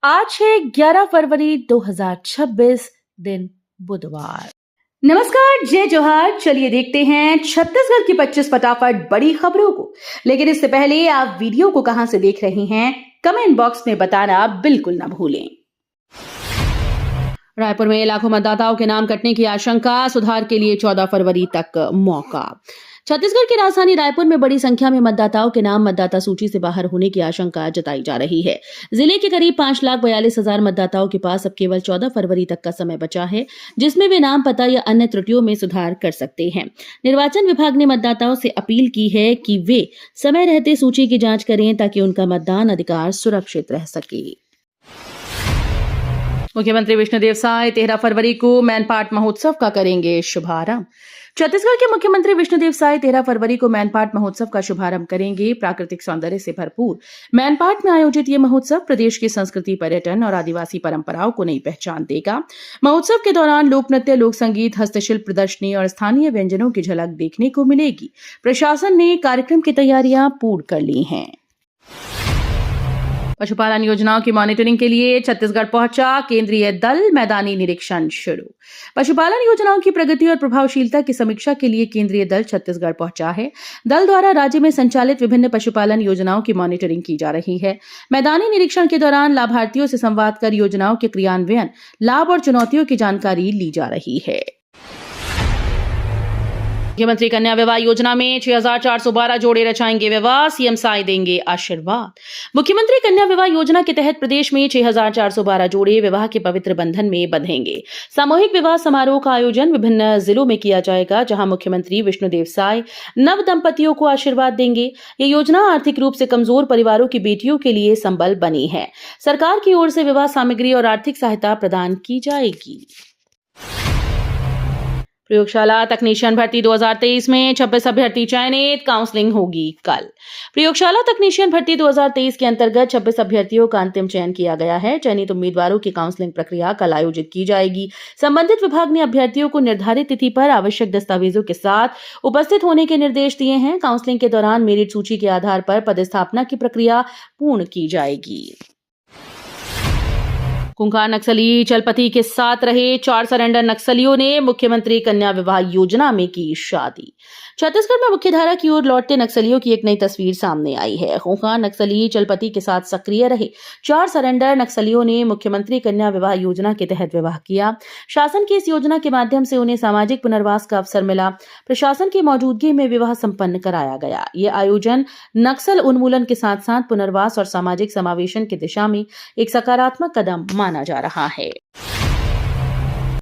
आज है 11 फरवरी 2026 दिन बुधवार। नमस्कार, जय जोहार। चलिए देखते हैं छत्तीसगढ़ की 25 फटाफट बड़ी खबरों को। लेकिन इससे पहले आप वीडियो को कहां से देख रहे हैं, कमेंट बॉक्स में बताना बिल्कुल ना भूलें। रायपुर में लाखों मतदाताओं के नाम कटने की आशंका, सुधार के लिए 14 फरवरी तक मौका। छत्तीसगढ़ की राजधानी रायपुर में बड़ी संख्या में मतदाताओं के नाम मतदाता सूची से बाहर होने की आशंका जताई जा रही है। जिले के करीब 5,42,000 मतदाताओं के पास अब केवल 14 फरवरी तक का समय बचा है, जिसमें वे नाम पता या अन्य त्रुटियों में सुधार कर सकते हैं। निर्वाचन विभाग ने मतदाताओं से अपील की है कि वे समय रहते सूची की जांच करें ताकि उनका मतदान अधिकार सुरक्षित रह सके। मुख्यमंत्री विष्णुदेव साय 13 फरवरी को मैनपाट महोत्सव का करेंगे शुभारंभ। छत्तीसगढ़ के मुख्यमंत्री विष्णुदेव साय 13 फरवरी को मैनपाट महोत्सव का शुभारंभ करेंगे। प्राकृतिक सौंदर्य से भरपूर मैनपाट में आयोजित ये महोत्सव प्रदेश की संस्कृति, पर्यटन और आदिवासी परंपराओं को नई पहचान देगा। महोत्सव के दौरान लोक नृत्य, लोक संगीत, हस्तशिल्प प्रदर्शनी और स्थानीय व्यंजनों की झलक देखने को मिलेगी। प्रशासन ने कार्यक्रम की तैयारियां पूर्ण कर ली हैं। पशुपालन योजनाओं की मॉनिटरिंग के लिए छत्तीसगढ़ पहुंचा केंद्रीय दल, मैदानी निरीक्षण शुरू। पशुपालन योजनाओं की प्रगति और प्रभावशीलता की समीक्षा के लिए केंद्रीय दल छत्तीसगढ़ पहुंचा है। दल द्वारा राज्य में संचालित विभिन्न पशुपालन योजनाओं की मॉनिटरिंग की जा रही है। मैदानी निरीक्षण के दौरान लाभार्थियों से संवाद कर योजनाओं के क्रियान्वयन, लाभ और चुनौतियों की जानकारी ली जा रही है। मुख्यमंत्री कन्या विवाह योजना में 6,412 जोड़े रचाएंगे विवाह, सीएम साय देंगे आशीर्वाद। मुख्यमंत्री कन्या विवाह योजना के तहत प्रदेश में 6,412 जोड़े विवाह के पवित्र बंधन में बंधेंगे। सामूहिक विवाह समारोह का आयोजन विभिन्न जिलों में किया जाएगा, जहां मुख्यमंत्री विष्णुदेव साय नव दंपतियों को आशीर्वाद देंगे। ये योजना आर्थिक रूप से कमजोर परिवारों की बेटियों के लिए संबल बनी है। सरकार की ओर से विवाह सामग्री और आर्थिक सहायता प्रदान की जाएगी। प्रयोगशाला तकनीशियन भर्ती 2023 में 26 अभ्यर्थी चयनित, काउंसलिंग होगी कल। प्रयोगशाला तकनीशियन भर्ती 2023 के अंतर्गत 26 अभ्यर्थियों का अंतिम चयन किया गया है। चयनित उम्मीदवारों की काउंसलिंग प्रक्रिया कल आयोजित की जाएगी। संबंधित विभाग ने अभ्यर्थियों को निर्धारित तिथि पर आवश्यक दस्तावेजों के साथ उपस्थित होने के निर्देश दिए हैं। काउंसलिंग के दौरान मेरिट सूची के आधार पर पदस्थापना की प्रक्रिया पूर्ण की जाएगी। खूंखार नक्सली चलपति के साथ रहे 4 सरेंडर नक्सलियों ने मुख्यमंत्री कन्या विवाह योजना में की शादी। छत्तीसगढ़ में मुख्यधारा की ओर लौटते नक्सलियों की एक नई तस्वीर सामने आई है। खूंखार नक्सली चलपति के साथ सक्रिय रहे 4 सरेंडर नक्सलियों ने मुख्यमंत्री कन्या विवाह योजना के तहत विवाह किया। शासन की इस योजना के माध्यम से उन्हें सामाजिक पुनर्वास का अवसर मिला। प्रशासन की मौजूदगी में विवाह संपन्न कराया गया। ये आयोजन नक्सल उन्मूलन के साथ साथ पुनर्वास और सामाजिक समावेशन की दिशा में एक सकारात्मक कदम माना जा रहा है।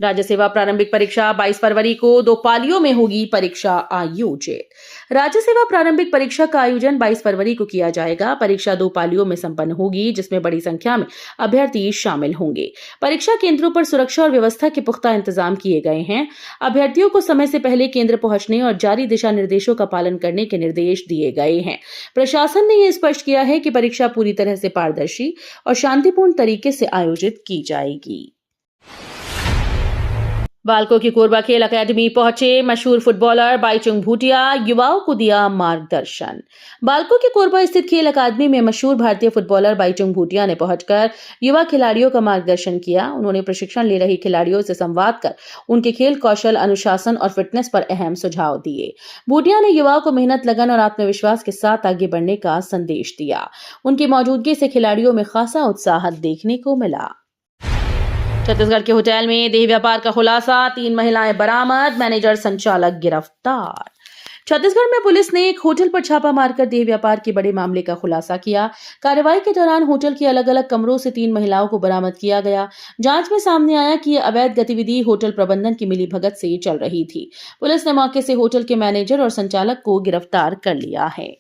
राज्य सेवा प्रारंभिक परीक्षा 22 फरवरी को 2 पालियों में होगी परीक्षा आयोजित। राज्य सेवा प्रारंभिक परीक्षा का आयोजन 22 फरवरी को किया जाएगा। परीक्षा 2 पालियों में संपन्न होगी, जिसमें बड़ी संख्या में अभ्यर्थी शामिल होंगे। परीक्षा केंद्रों पर सुरक्षा और व्यवस्था के पुख्ता इंतजाम किए गए हैं। अभ्यर्थियों को समय से पहले केंद्र पहुंचने और जारी दिशा निर्देशों का पालन करने के निर्देश दिए गए हैं। प्रशासन ने यह स्पष्ट किया है कि परीक्षा पूरी तरह से पारदर्शी और शांतिपूर्ण तरीके से आयोजित की जाएगी। बालकों की कोरबा खेल अकादमी पहुंचे मशहूर फुटबॉलर बाईचुंग भूटिया, युवाओं को दिया मार्गदर्शन। बालकों की कोरबा स्थित खेल अकादमी में मशहूर भारतीय फुटबॉलर बाईचुंग भूटिया ने पहुंचकर युवा खिलाड़ियों का मार्गदर्शन किया। उन्होंने प्रशिक्षण ले रही खिलाड़ियों से संवाद कर उनके खेल कौशल, अनुशासन और फिटनेस पर अहम सुझाव दिए। भूटिया ने युवाओं को मेहनत, लगन और आत्मविश्वास के साथ आगे बढ़ने का संदेश दिया। उनकी मौजूदगी से खिलाड़ियों में खासा उत्साह देखने को मिला। छत्तीसगढ़ के होटल में देह व्यापार का खुलासा, 3 महिलाएं बरामद, मैनेजर संचालक गिरफ्तार। छत्तीसगढ़ में पुलिस ने एक होटल पर छापा मारकर देह व्यापार के बड़े मामले का खुलासा किया। कार्रवाई के दौरान होटल के अलग अलग कमरों से 3 महिलाओं को बरामद किया गया। जांच में सामने आया कि यह अवैध गतिविधि होटल प्रबंधन की मिलीभगत से चल रही थी। पुलिस ने मौके से होटल के मैनेजर और संचालक को गिरफ्तार कर लिया है।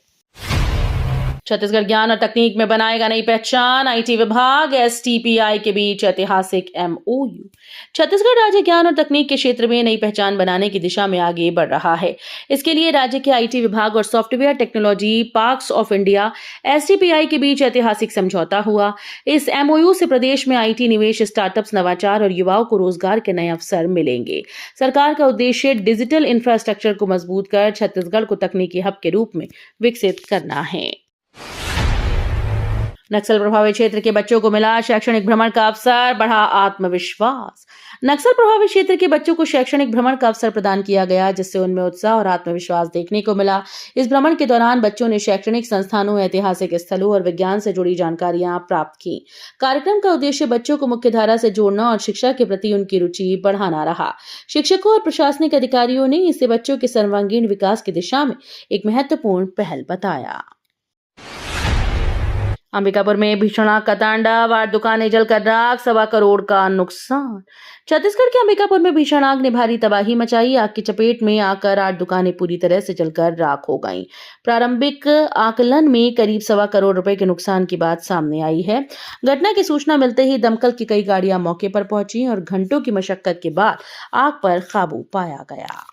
छत्तीसगढ़ ज्ञान और तकनीक में बनाएगा नई पहचान, आईटी विभाग एसटीपीआई के बीच ऐतिहासिक एमओयू। छत्तीसगढ़ राज्य ज्ञान और तकनीक के क्षेत्र में नई पहचान बनाने की दिशा में आगे बढ़ रहा है। इसके लिए राज्य के आईटी विभाग और software technology parks of India STPI के बीच ऐतिहासिक समझौता हुआ। इस एमओयू से प्रदेश में आईटी निवेश, स्टार्टअप्स, नवाचार और युवाओं को रोजगार के नए अवसर मिलेंगे। सरकार का उद्देश्य डिजिटल इंफ्रास्ट्रक्चर को मजबूत कर छत्तीसगढ़ को तकनीकी हब के रूप में विकसित करना है। नक्सल प्रभावित क्षेत्र के बच्चों को मिला शैक्षणिक भ्रमण का अवसर, बढ़ा आत्मविश्वास। नक्सल प्रभावित क्षेत्र के बच्चों को शैक्षणिक भ्रमण का अवसर प्रदान किया गया, जिससे उनमें उत्साह और आत्मविश्वास देखने को मिला। इस भ्रमण के दौरान बच्चों ने शैक्षणिक संस्थानों, ऐतिहासिक स्थलों और विज्ञान से जुड़ी जानकारियां प्राप्त की। कार्यक्रम का उद्देश्य बच्चों को मुख्यधारा से जोड़ना और शिक्षा के प्रति उनकी रुचि बढ़ाना रहा। शिक्षकों और प्रशासनिक अधिकारियों ने इसे बच्चों के सर्वांगीण विकास की दिशा में एक महत्वपूर्ण पहल बताया। अंबिकापुर में भीषण आग का तांडव, 8 दुकानें जलकर राख, 1.25 करोड़ का नुकसान। छत्तीसगढ़ के अंबिकापुर में भीषण आग ने भारी तबाही मचाई। आग की चपेट में आकर 8 दुकानें पूरी तरह से जलकर राख हो गईं। प्रारंभिक आकलन में करीब 1.25 करोड़ रुपए के नुकसान की बात सामने आई है। घटना की सूचना मिलते ही दमकल की कई गाड़ियां मौके पर पहुंची और घंटों की मशक्कत के बाद आग पर काबू पाया गया।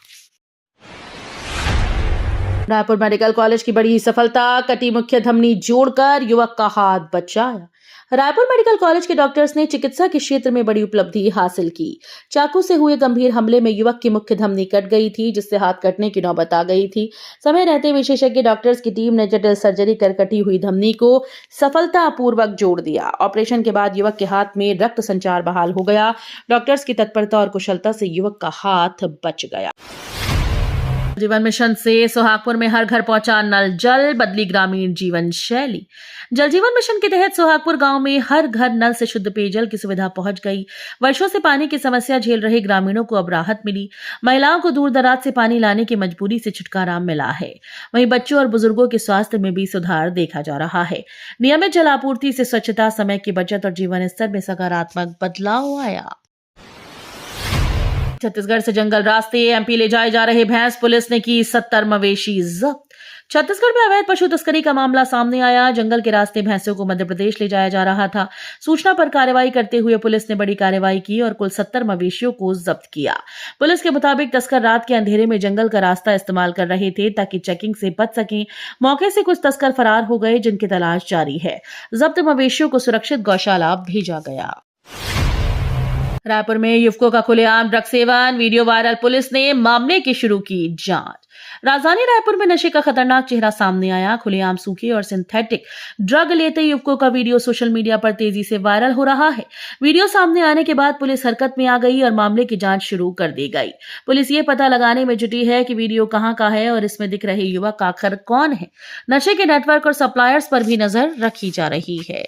रायपुर मेडिकल कॉलेज की बड़ी सफलता, कटी मुख्य धमनी जोड़कर युवक का हाथ बचाया। रायपुर मेडिकल कॉलेज के डॉक्टर्स ने चिकित्सा के क्षेत्र में बड़ी उपलब्धि हासिल की। चाकू से हुए गंभीर हमले में युवक की मुख्य धमनी कट गई थी, जिससे हाथ कटने की नौबत आ गई थी। समय रहते विशेषज्ञ डॉक्टर्स की टीम ने जटिल सर्जरी कर कटी हुई धमनी को सफलतापूर्वक जोड़ दिया। ऑपरेशन के बाद युवक के हाथ में रक्त संचार बहाल हो गया। डॉक्टर्स की तत्परता और कुशलता से युवक का हाथ बच गया। जीवन मिशन से सोहागपुर में हर घर पहुंचा नल जल, बदली ग्रामीण जीवन शैली। जल जीवन मिशन के तहत सोहागपुर गांव में हर घर नल से शुद्ध पेयजल की सुविधा पहुंच गई। वर्षों से पानी की समस्या झेल रहे ग्रामीणों को अब राहत मिली। महिलाओं को दूर दराज से पानी लाने की मजबूरी से छुटकारा मिला है। वहीं बच्चों और बुजुर्गों के स्वास्थ्य में भी सुधार देखा जा रहा है। नियमित जल आपूर्ति से स्वच्छता, समय की बचत और जीवन स्तर में सकारात्मक बदलाव आया। छत्तीसगढ़ से जंगल रास्ते एमपी ले जाए जा रहे भैंस, पुलिस ने की 70 मवेशी जब्त। छत्तीसगढ़ में अवैध पशु तस्करी का मामला सामने आया। जंगल के रास्ते भैंसों को मध्य प्रदेश ले जाया जा रहा था। सूचना पर कार्रवाई करते हुए पुलिस ने बड़ी कार्रवाई की और कुल 70 मवेशियों को जब्त किया। पुलिस के मुताबिक तस्कर रात के अंधेरे में जंगल का रास्ता इस्तेमाल कर रहे थे ताकि चेकिंग से बच सकें। मौके से कुछ तस्कर फरार हो गए, जिनकी तलाश जारी है। जब्त मवेशियों को सुरक्षित गौशाला भेजा गया। रायपुर में युवकों का खुलेआम drug seven, video viral, police ने मामले की शुरू की जांच। राजधानी रायपुर में नशे का खतरनाक चेहरा सामने आया। खुलेआम सूखे और सिंथेटिक ड्रग लेते युवकों का वीडियो सोशल मीडिया पर तेजी से वायरल हो रहा है। वीडियो सामने आने के बाद पुलिस हरकत में आ गई और मामले की जांच शुरू कर दी गई। पुलिस ये पता लगाने में जुटी है कि वीडियो कहां का है और इसमें दिख रहे युवक आखिर कौन है। नशे के नेटवर्क और सप्लायर्स पर भी नजर रखी जा रही है।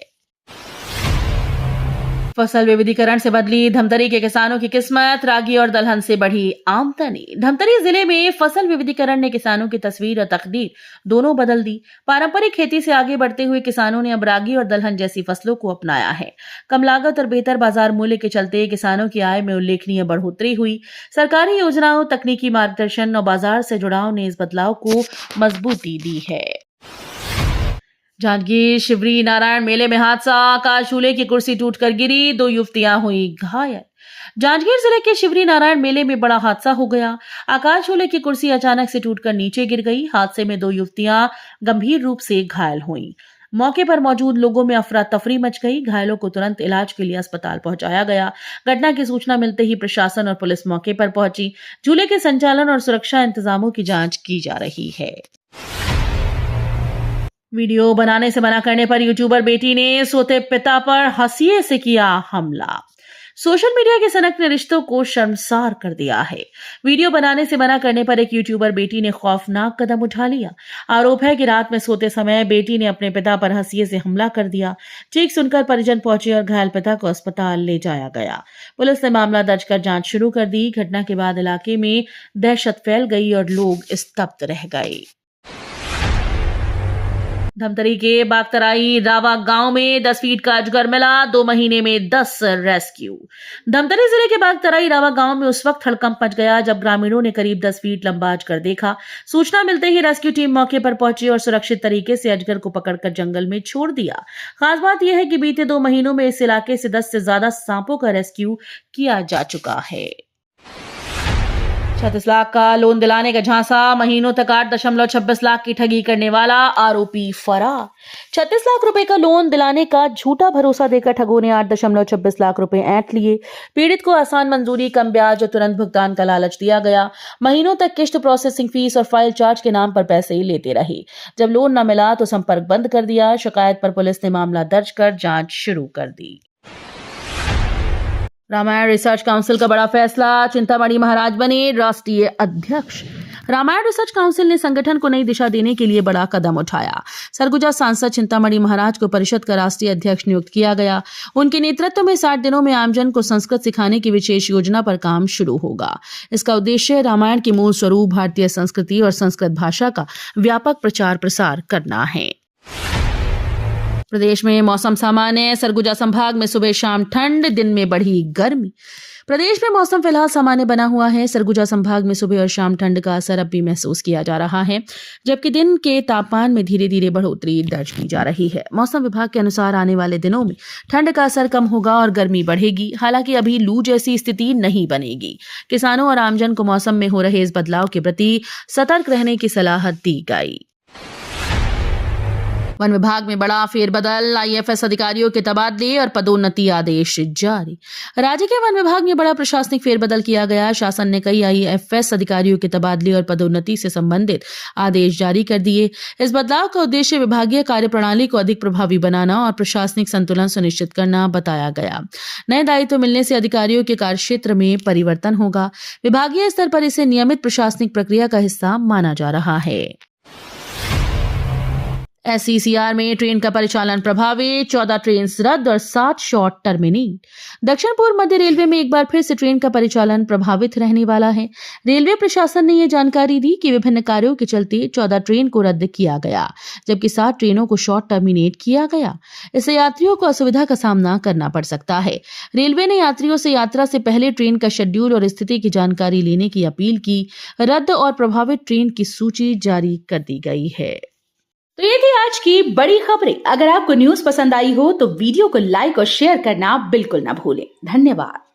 फसल विविधीकरण से बदली धमतरी के किसानों की किस्मत, रागी और दलहन से बढ़ी आमदनी। धमतरी जिले में फसल विविधीकरण ने किसानों की तस्वीर और तकदीर दोनों बदल दी। पारंपरिक खेती से आगे बढ़ते हुए किसानों ने अब रागी और दलहन जैसी फसलों को अपनाया है। कम लागत और बेहतर बाजार मूल्य के चलते किसानों की आय में उल्लेखनीय बढ़ोतरी हुई। सरकारी योजनाओं, तकनीकी मार्गदर्शन और बाजार से जुड़ाव ने इस बदलाव को मजबूती दी है। जांजगीर शिवरी नारायण मेले में हादसा, आकाश झूले की कुर्सी टूटकर गिरी, 2 युवतियां हुई घायल। जांजगीर जिले के शिवरी नारायण मेले में बड़ा हादसा हो गया। आकाश झूले की कुर्सी अचानक से टूटकर नीचे गिर गई। हादसे में 2 युवतियां गंभीर रूप से घायल हुईं। मौके पर मौजूद लोगों में अफरा तफरी मच गई। घायलों को तुरंत इलाज के लिए अस्पताल पहुंचाया गया। घटना की सूचना मिलते ही प्रशासन और पुलिस मौके पर पहुंची। झूले के संचालन और सुरक्षा इंतजामों की जांच की जा रही है। वीडियो बनाने से मना करने पर यूट्यूबर बेटी ने सोते पिता पर हंसिए से किया हमला। सोशल मीडिया के सनक ने रिश्तों को शर्मसार कर दिया है। वीडियो बनाने से मना करने पर एक यूट्यूबर बेटी ने खौफनाक कदम उठा लिया। आरोप है कि रात में सोते समय बेटी ने अपने पिता पर हंसिए से हमला कर दिया। चीख सुनकर परिजन पहुंचे और घायल पिता को अस्पताल ले जाया गया। पुलिस ने मामला दर्ज कर जांच शुरू कर दी। घटना के बाद इलाके में दहशत फैल गई और लोग स्तब्ध रह गए। धमतरी के बागतराई रावा गांव में 10 फीट का अजगर मिला, 2 महीने में 10 रेस्क्यू। धमतरी जिले के बागतराई रावा गांव में उस वक्त हड़कंप मच गया जब ग्रामीणों ने करीब 10 फीट लंबा अजगर देखा। सूचना मिलते ही रेस्क्यू टीम मौके पर पहुंची और सुरक्षित तरीके से अजगर को पकड़कर जंगल में छोड़ दिया। खास बात यह है कि बीते 2 महीनों में इस इलाके से 10 से ज्यादा सांपों का रेस्क्यू किया जा चुका है। 36 लाख का लोन दिलाने का झांसा, महीनों तक 8.26 लाख की ठगी करने वाला आरोपी फरार। 36 लाख रुपए का लोन दिलाने का झूठा भरोसा देकर ठगों ने 8.26 लाख रुपए ऐंठ लिए। पीड़ित को आसान मंजूरी, कम ब्याज और तुरंत भुगतान का लालच दिया गया। महीनों तक किश्त, प्रोसेसिंग फीस और फाइल चार्ज के नाम पर पैसे लेते रहे। जब लोन न मिला तो संपर्क बंद कर दिया। शिकायत पर पुलिस ने मामला दर्ज कर जांच शुरू कर दी। रामायण रिसर्च काउंसिल का बड़ा फैसला, चिंतामणि महाराज बने राष्ट्रीय अध्यक्ष। रामायण रिसर्च काउंसिल ने संगठन को नई दिशा देने के लिए बड़ा कदम उठाया। सरगुजा सांसद चिंतामणि महाराज को परिषद का राष्ट्रीय अध्यक्ष नियुक्त किया गया। उनके नेतृत्व में 60 दिनों में आमजन को संस्कृत सिखाने की विशेष योजना पर काम शुरू होगा। इसका उद्देश्य रामायण के मूल स्वरूप, भारतीय संस्कृति और संस्कृत भाषा का व्यापक प्रचार प्रसार करना है। प्रदेश में मौसम सामान्य, सरगुजा संभाग में सुबह शाम ठंड, दिन में बढ़ी गर्मी। प्रदेश में मौसम फिलहाल सामान्य बना हुआ है। सरगुजा संभाग में सुबह और शाम ठंड का असर अब भी महसूस किया जा रहा है, जबकि दिन के तापमान में धीरे धीरे बढ़ोतरी दर्ज की जा रही है। मौसम विभाग के अनुसार आने वाले दिनों में ठंड का असर कम होगा और गर्मी बढ़ेगी। हालांकि अभी लू जैसी स्थिति नहीं बनेगी। किसानों और आमजन को मौसम में हो रहे इस बदलाव के प्रति सतर्क रहने की सलाह दी गई। वन विभाग में बड़ा फेरबदल, आईएफएस अधिकारियों के तबादले और पदोन्नति आदेश जारी। राज्य के वन विभाग में बड़ा प्रशासनिक फेरबदल किया गया। शासन ने कई आईएफएस अधिकारियों के तबादले और पदोन्नति से संबंधित आदेश जारी कर दिए। इस बदलाव का उद्देश्य विभागीय कार्यप्रणाली को अधिक प्रभावी बनाना और प्रशासनिक संतुलन सुनिश्चित करना बताया गया। नए दायित्व मिलने से अधिकारियों के कार्यक्षेत्र में परिवर्तन होगा। विभागीय स्तर पर इसे नियमित प्रशासनिक प्रक्रिया का हिस्सा माना जा रहा है। एसईसीआर में ट्रेन का परिचालन प्रभावित, 14 ट्रेन रद्द और 7 शॉर्ट टर्मिनेट। दक्षिण पूर्व मध्य रेलवे में एक बार फिर से ट्रेन का परिचालन प्रभावित रहने वाला है। रेलवे प्रशासन ने यह जानकारी दी कि विभिन्न कार्यों के चलते 14 ट्रेन को रद्द किया गया, जबकि 7 ट्रेनों को शॉर्ट टर्मिनेट किया गया। इससे यात्रियों को असुविधा का सामना करना पड़ सकता है। रेलवे ने यात्रियों से यात्रा से पहले ट्रेन का शेड्यूल और स्थिति की जानकारी लेने की अपील की। रद्द और प्रभावित ट्रेन की सूची जारी कर दी गई है। तो ये थी आज की बड़ी खबरें। अगर आपको न्यूज़ पसंद आई हो तो वीडियो को लाइक और शेयर करना बिल्कुल ना भूलें। धन्यवाद।